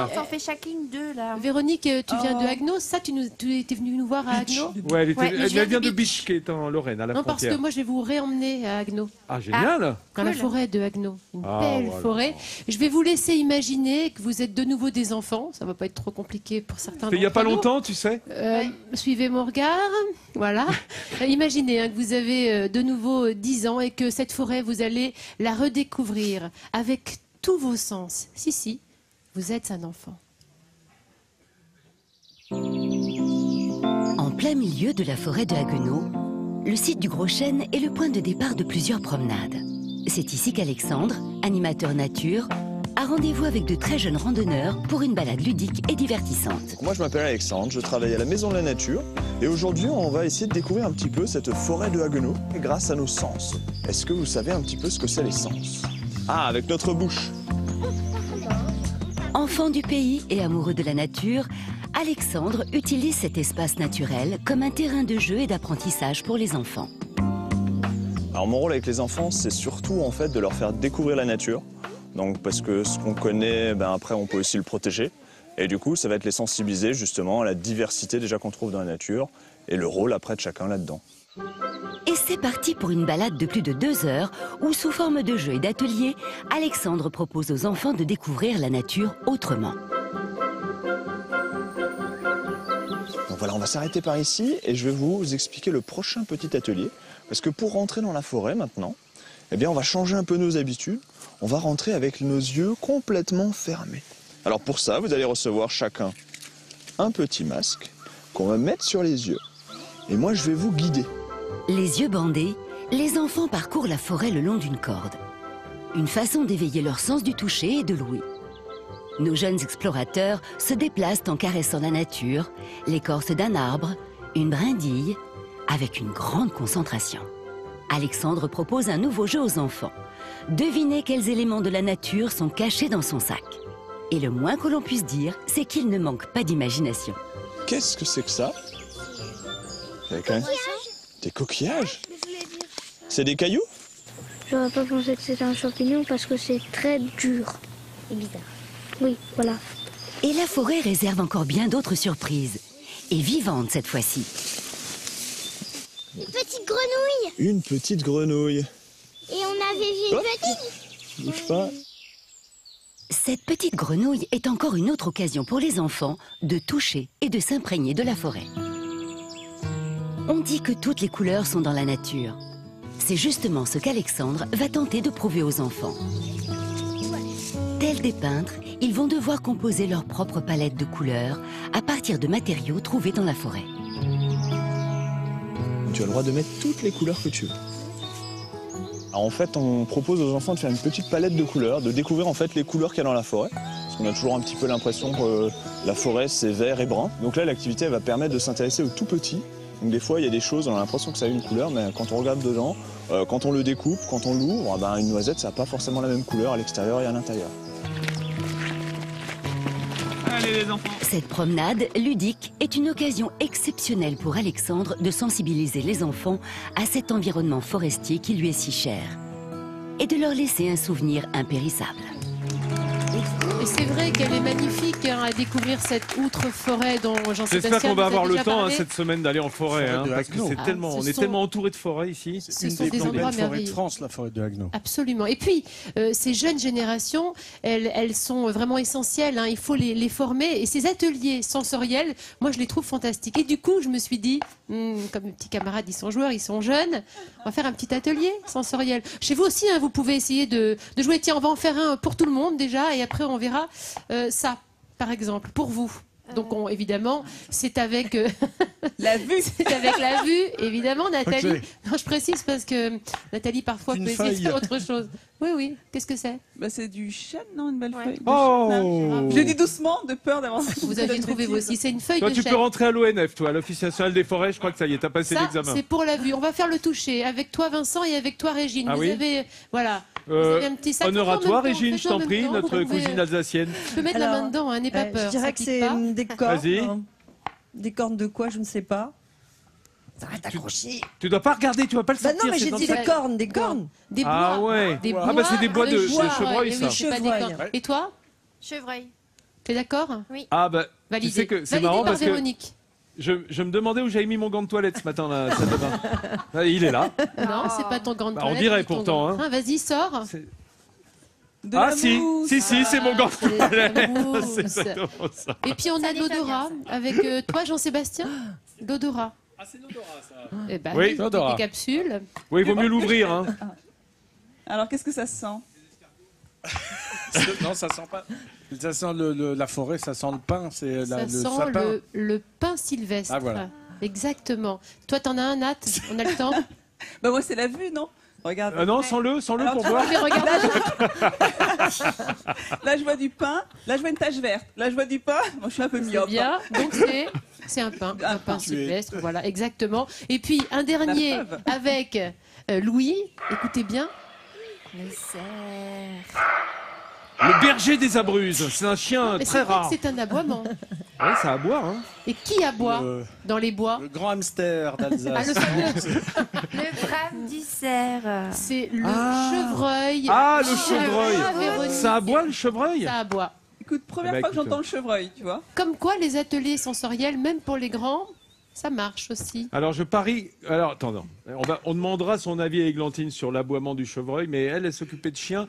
là. On s'en fait chacune deux, là. Véronique, tu viens de Agnos. Ça, tu étais venue nous voir à Agnos? Ouais, elle vient vient de de Bitche, qui est en Lorraine, à la Non, parce frontière. que moi, je vais vous réemmener à Agnos. Ah, génial. Dans la forêt de Agnos. Une belle voilà. forêt. Je vais vous laisser imaginer que vous êtes de nouveau des enfants. Ça va pas être trop compliqué pour certains. Il n'y a pas d'entre nous. longtemps, tu sais. Suivez mon regard. Voilà. Imaginez que vous avez de nouveau 10 ans et que cette forêt, vous allez la redécouvrir avec tous vos sens. Si, vous êtes un enfant. En plein milieu de la forêt de Haguenau, le site du Gros Chêne est le point de départ de plusieurs promenades. C'est ici qu'Alexandre, animateur nature, a rendez-vous avec de très jeunes randonneurs pour une balade ludique et divertissante. Moi je m'appelle Alexandre, je travaille à la Maison de la Nature et aujourd'hui on va essayer de découvrir un petit peu cette forêt de Haguenau grâce à nos sens. Est-ce que vous savez un petit peu ce que c'est les sens? Ah, avec notre bouche. Enfant du pays et amoureux de la nature, Alexandre utilise cet espace naturel comme un terrain de jeu et d'apprentissage pour les enfants. Alors mon rôle avec les enfants c'est surtout en fait de leur faire découvrir la nature. Donc parce que ce qu'on connaît, après on peut aussi le protéger. Et du coup ça va être les sensibiliser justement à la diversité déjà qu'on trouve dans la nature et le rôle après de chacun là-dedans. Et c'est parti pour une balade de plus de 2 heures où, sous forme de jeu et d'atelier, Alexandre propose aux enfants de découvrir la nature autrement. Donc voilà, on va s'arrêter par ici et je vais vous expliquer le prochain petit atelier. Parce que pour rentrer dans la forêt maintenant, eh bien on va changer un peu nos habitudes. On va rentrer avec nos yeux complètement fermés. Alors pour ça, vous allez recevoir chacun un petit masque qu'on va mettre sur les yeux. Et moi, je vais vous guider. Les yeux bandés, les enfants parcourent la forêt le long d'une corde. Une façon d'éveiller leur sens du toucher et de l'ouïe. Nos jeunes explorateurs se déplacent en caressant la nature, l'écorce d'un arbre, une brindille, avec une grande concentration. Alexandre propose un nouveau jeu aux enfants. Devinez quels éléments de la nature sont cachés dans son sac. Et le moins que l'on puisse dire, c'est qu'il ne manque pas d'imagination. Qu'est-ce que c'est que ça? Des coquillages? C'est des cailloux? J'aurais pas pensé que c'était un champignon parce que c'est très dur. Et bizarre. Oui, voilà. Et la forêt réserve encore bien d'autres surprises. Et vivantes cette fois-ci. Une petite grenouille. Une petite grenouille. Et on avait vu une petite. Bouge pas. Cette petite grenouille est encore une autre occasion pour les enfants de toucher et de s'imprégner de la forêt. On dit que toutes les couleurs sont dans la nature. C'est justement ce qu'Alexandre va tenter de prouver aux enfants. Tels des peintres, ils vont devoir composer leur propre palette de couleurs à partir de matériaux trouvés dans la forêt. Tu as le droit de mettre toutes les couleurs que tu veux. Alors en fait, on propose aux enfants de faire une petite palette de couleurs, de découvrir en fait les couleurs qu'il y a dans la forêt. Parce qu'on a toujours un petit peu l'impression que la forêt c'est vert et brun. Donc là, l'activité elle va permettre de s'intéresser aux tout petits. Donc des fois, il y a des choses, on a l'impression que ça a une couleur, mais quand on regarde dedans, quand on le découpe, quand on l'ouvre, une noisette, ça n'a pas forcément la même couleur à l'extérieur et à l'intérieur. Allez les enfants. Cette promenade ludique est une occasion exceptionnelle pour Alexandre de sensibiliser les enfants à cet environnement forestier qui lui est si cher et de leur laisser un souvenir impérissable. Et c'est vrai qu'elle est magnifique à découvrir cette outre forêt dont Jean-Sébastien J'espère qu'on va nous a avoir le déjà temps parlé. cette semaine d'aller en forêt, parce que c'est tellement, on est tellement entouré de forêts ici. Ce sont des endroits merveilleux. de France, la forêt de Haguenau. Absolument. Et puis, ces jeunes générations, elles sont vraiment essentielles. Il faut les former. Et ces ateliers sensoriels, moi, je les trouve fantastiques. Et du coup, je me suis dit, comme mes petits camarades, ils sont joueurs, ils sont jeunes, on va faire un petit atelier sensoriel. Chez vous aussi, vous pouvez essayer de jouer. Tiens, on va en faire un pour tout le monde déjà. Et après, on verra ça, par exemple, pour vous. Donc évidemment, c'est avec la vue. C'est avec la vue, évidemment, Nathalie. Okay. Non, je précise parce que Nathalie parfois peut essayer de faire autre chose. Oui, oui. Qu'est-ce que c'est? C'est du chêne, non? Une belle feuille. Oh. Je le dis doucement, de peur d'avoir. Vous aviez trouvé vous aussi. C'est une feuille Toi, de tu chêne. peux rentrer à l'ONF, toi, à l'Office national des forêts. Je crois que ça y est, t'as passé Ça, l'examen. c'est pour la vue. On va faire le toucher avec toi, Vincent, et avec toi, Régine. Ah vous oui avez, voilà. Vous avez un petit sac. Honneur à Faites-en toi, en même temps, Régine, je faites-en en t'en même prie, temps. notre Vous pouvez, cousine alsacienne. Tu peux mettre la main dedans, n'aie pas peur. Je dirais ça que pique c'est pas. des cornes. Vas-y. Des cornes de quoi, je ne sais pas. Tu dois pas regarder, tu vas pas le Bah sortir. non, mais c'est j'ai dans dit le des sac. cornes, des cornes. Des bois. Ah ouais. Des Ah bah c'est des bois de chevreuil, oui, ça. oui, c'est pas des cornes. Et toi? Chevreuil. T'es d'accord? Ah bah, Validé. tu sais que c'est Validé marrant par parce que Véronique. je me demandais où j'avais mis mon gant de toilette ce matin là. Salle de bain. Ah, il est là. Non, c'est pas ton grand Bah, on dirait pourtant, hein. Vas-y, sors. De Ah la si, mousse. c'est mon gant de c'est la toilette. mousse. C'est exactement ça. Et puis on a de l'odorat avec toi, Jean-Sébastien. L'odorat. Ah, c'est l'odorat ça. Eh ben, Oui, des capsules. Oui, il vaut mieux l'ouvrir. Hein. Alors, qu'est-ce que ça sent? Non, ça sent pas. Ça sent la forêt, ça sent le pain, c'est Ça le sent sapin. le pain sylvestre. Ah, voilà. Exactement. Toi, t'en as un, Nat? On a le temps? Bah moi, c'est la vue, non? Regarde. Non, sans-le Alors, pour tu voir. Mais regarde. Là, je vois du pain. Là, je vois une tache verte. Là, je vois du pain. Moi, je suis un peu C'est myope. bien. Donc c'est un pain. Un pain sylvestre. Voilà, exactement. Et puis un dernier preuve. avec Louis. Écoutez bien. Le cerf. Le berger des Abruzzes, c'est un chien Mais très c'est vrai rare. que c'est un aboiement. Ouais, ça aboie. Hein. Et qui aboie dans les bois? Le grand hamster Ah, d'Alsace. le fameux. Le brame du cerf. C'est le chevreuil. Ah, le chevreuil. Véronique. Ça aboie le chevreuil? Ça aboie. Écoute, première Eh ben, fois que écoute. j'entends le chevreuil, tu vois. Comme quoi, les ateliers sensoriels, même pour les grands, ça marche aussi. Alors je parie. Alors attends, on demandera son avis à Églantine sur l'aboiement du chevreuil, mais elle s'occupait de chiens.